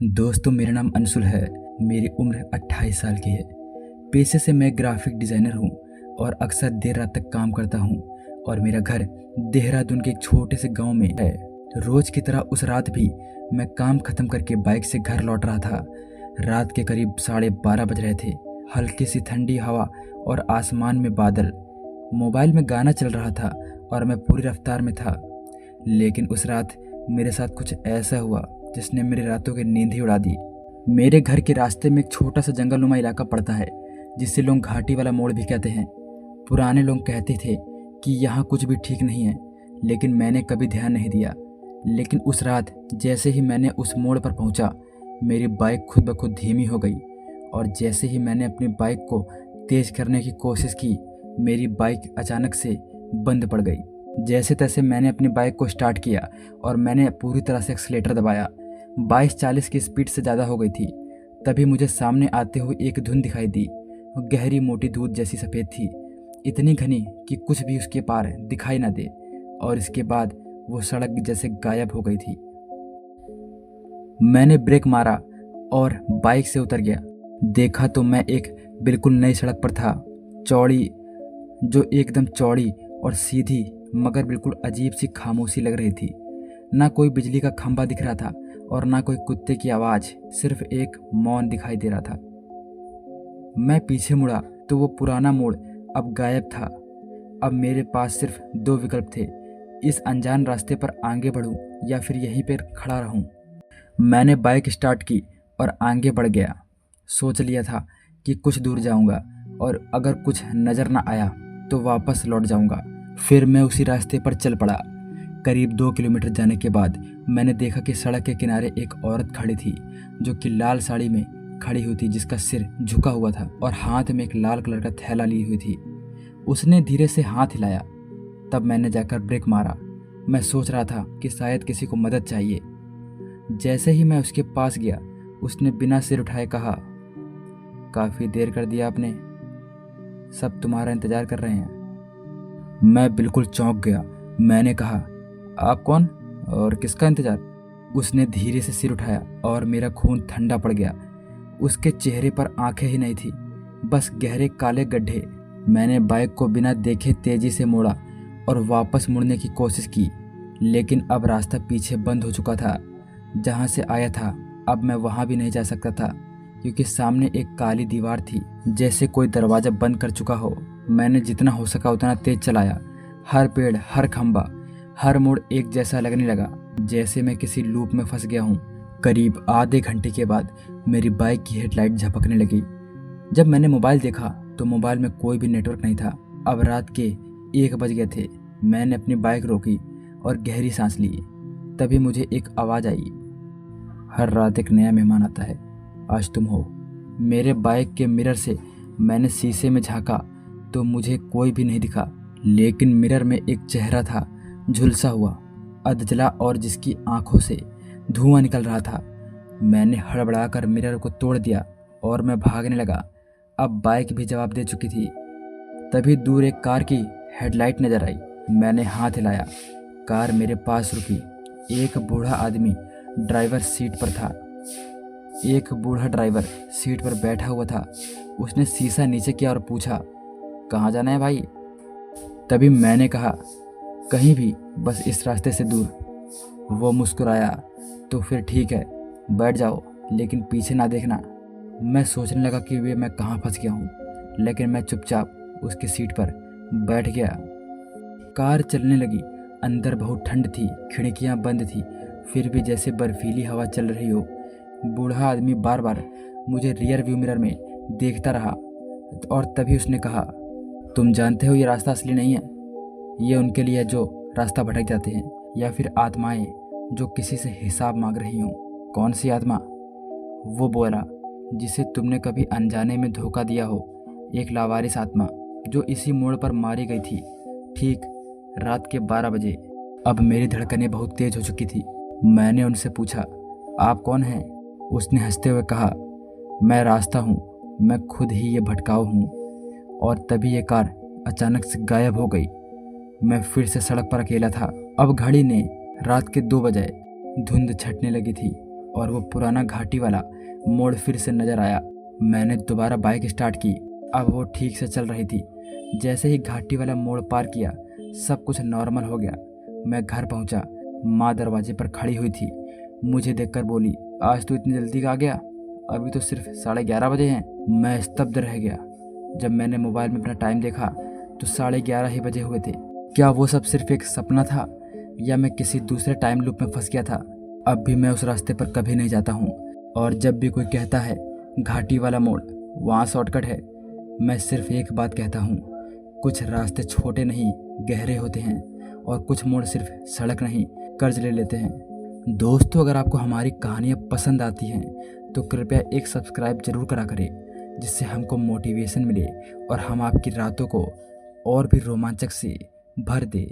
दोस्तों, मेरा नाम अंशुल है। मेरी उम्र 28 साल की है। पेशे से मैं ग्राफिक डिज़ाइनर हूँ और अक्सर देर रात तक काम करता हूँ और मेरा घर देहरादून के एक छोटे से गांव में है। रोज़ की तरह उस रात भी मैं काम ख़त्म करके बाइक से घर लौट रहा था। रात के करीब 12:30 बज रहे थे। हल्की सी ठंडी हवा और आसमान में बादल। मोबाइल में गाना चल रहा था और मैं पूरी रफ्तार में था। लेकिन उस रात मेरे साथ कुछ ऐसा हुआ जिसने मेरी रातों की नींद ही उड़ा दी। मेरे घर के रास्ते में एक छोटा सा जंगलनुमा इलाका पड़ता है जिसे लोग घाटी वाला मोड़ भी कहते हैं। पुराने लोग कहते थे कि यहाँ कुछ भी ठीक नहीं है, लेकिन मैंने कभी ध्यान नहीं दिया। लेकिन उस रात जैसे ही मैंने उस मोड़ पर पहुँचा, मेरी बाइक खुद ब खुद धीमी हो गई और जैसे ही मैंने अपनी बाइक को तेज़ करने की कोशिश की, मेरी बाइक अचानक से बंद पड़ गई। जैसे तैसे मैंने अपनी बाइक को स्टार्ट किया और मैंने पूरी तरह से एक्सीलेटर दबाया। 22-40 की स्पीड से ज़्यादा हो गई थी। तभी मुझे सामने आते हुए एक धुंध दिखाई दी। गहरी मोटी दूध जैसी सफ़ेद थी, इतनी घनी कि कुछ भी उसके पार दिखाई ना दे, और इसके बाद वो सड़क जैसे गायब हो गई थी। मैंने ब्रेक मारा और बाइक से उतर गया। देखा तो मैं एक बिल्कुल नई सड़क पर था, चौड़ी, जो एकदम चौड़ी और सीधी, मगर बिल्कुल अजीब सी खामोशी लग रही थी। ना कोई बिजली का खंभा दिख रहा था और ना कोई कुत्ते की आवाज़, सिर्फ एक मौन दिखाई दे रहा था। मैं पीछे मुड़ा तो वो पुराना मोड़ अब गायब था। अब मेरे पास सिर्फ दो विकल्प थे, इस अनजान रास्ते पर आगे बढ़ूं या फिर यहीं पर खड़ा रहूं। मैंने बाइक स्टार्ट की और आगे बढ़ गया। सोच लिया था कि कुछ दूर जाऊंगा और अगर कुछ नज़र ना आया तो वापस लौट जाऊंगा। फिर मैं उसी रास्ते पर चल पड़ा। करीब 2 किलोमीटर जाने के बाद मैंने देखा कि सड़क के किनारे एक औरत खड़ी थी, जो कि लाल साड़ी में खड़ी हुई थी, जिसका सिर झुका हुआ था और हाथ में एक लाल कलर का थैला ली हुई थी। उसने धीरे से हाथ हिलाया। तब मैंने जाकर ब्रेक मारा। मैं सोच रहा था कि शायद किसी को मदद चाहिए। जैसे ही मैं उसके पास गया, उसने बिना सिर उठाए कहा, काफ़ी देर कर दिया आपने, सब तुम्हारा इंतज़ार कर रहे हैं। मैं बिल्कुल चौंक गया। मैंने कहा, आप कौन और किसका इंतज़ार? उसने धीरे से सिर उठाया और मेरा खून ठंडा पड़ गया। उसके चेहरे पर आंखें ही नहीं थी, बस गहरे काले गड्ढे। मैंने बाइक को बिना देखे तेजी से मोड़ा और वापस मुड़ने की कोशिश की, लेकिन अब रास्ता पीछे बंद हो चुका था। जहाँ से आया था अब मैं वहाँ भी नहीं जा सकता था, क्योंकि सामने एक काली दीवार थी, जैसे कोई दरवाज़ा बंद कर चुका हो। मैंने जितना हो सका उतना तेज चलाया। हर पेड़, हर खंभा, हर मोड़ एक जैसा लगने लगा, जैसे मैं किसी लूप में फंस गया हूँ। करीब आधे घंटे के बाद मेरी बाइक की हेडलाइट झपकने लगी। जब मैंने मोबाइल देखा तो मोबाइल में कोई भी नेटवर्क नहीं था। अब रात के 1 बज गए थे। मैंने अपनी बाइक रोकी और गहरी सांस ली। तभी मुझे एक आवाज़ आई, हर रात एक नया मेहमान आता है, आज तुम हो। मेरे बाइक के मिरर से मैंने शीशे में झांका तो मुझे कोई भी नहीं दिखा, लेकिन मिरर में एक चेहरा था, झुलसा हुआ, अधजला, और जिसकी आंखों से धुआं निकल रहा था। मैंने हड़बड़ाकर मिरर को तोड़ दिया और मैं भागने लगा। अब बाइक भी जवाब दे चुकी थी। तभी दूर एक कार की हेडलाइट नजर आई। मैंने हाथ हिलाया। कार मेरे पास रुकी। एक बूढ़ा आदमी ड्राइवर सीट पर था। एक बूढ़ा ड्राइवर सीट पर बैठा हुआ था। उसने शीशा नीचे किया और पूछा, कहाँ जाना है भाई? तभी मैंने कहा, कहीं भी, बस इस रास्ते से दूर। वो मुस्कुराया, तो फिर ठीक है, बैठ जाओ, लेकिन पीछे ना देखना। मैं सोचने लगा कि मैं कहाँ फंस गया हूँ, लेकिन मैं चुपचाप उसकी सीट पर बैठ गया। कार चलने लगी। अंदर बहुत ठंड थी, खिड़कियाँ बंद थी, फिर भी जैसे बर्फीली हवा चल रही हो। बूढ़ा आदमी बार बार मुझे रियर व्यू मिरर में देखता रहा और तभी उसने कहा, तुम जानते हो ये रास्ता असली नहीं है। ये उनके लिए जो रास्ता भटक जाते हैं, या फिर आत्माएं जो किसी से हिसाब मांग रही हों। कौन सी आत्मा? वो बोला, जिसे तुमने कभी अनजाने में धोखा दिया हो। एक लावारिस आत्मा जो इसी मोड़ पर मारी गई थी, ठीक रात के 12 बजे। अब मेरी धड़कनें बहुत तेज हो चुकी थी। मैंने उनसे पूछा, आप कौन हैं? उसने हंसते हुए कहा, मैं रास्ता हूँ, मैं खुद ही ये भटकाऊ हूँ। और तभी ये कार अचानक से गायब हो गई। मैं फिर से सड़क पर अकेला था। अब घड़ी ने रात के 2 बजे। धुंध छटने लगी थी। और वो पुराना घाटी वाला मोड़ फिर से नजर आया। मैंने दोबारा बाइक स्टार्ट की। अब वो ठीक से चल रही थी। जैसे ही घाटी वाला मोड़ पार किया, सब कुछ नॉर्मल हो गया। मैं घर पहुंचा। माँ दरवाजे पर खड़ी हुई थी। मुझे देखकर बोली, आज तू इतनी जल्दी आ गया? अभी तो सिर्फ 11:30 बजे हैं। मैं स्तब्ध रह गया। जब मैंने मोबाइल में अपना टाइम देखा तो 11:30 ही बजे हुए थे। क्या वो सब सिर्फ एक सपना था या मैं किसी दूसरे टाइम लूप में फंस गया था? अब भी मैं उस रास्ते पर कभी नहीं जाता हूँ, और जब भी कोई कहता है घाटी वाला मोड़ वहाँ शॉर्टकट है, मैं सिर्फ एक बात कहता हूँ, कुछ रास्ते छोटे नहीं गहरे होते हैं, और कुछ मोड़ सिर्फ सड़क नहीं कर्ज ले लेते हैं। दोस्तों, अगर आपको हमारी कहानियाँ पसंद आती हैं तो कृपया एक सब्सक्राइब जरूर करा करें, जिससे हमको मोटिवेशन मिले और हम आपकी रातों को और भी रोमांचक से भर दे।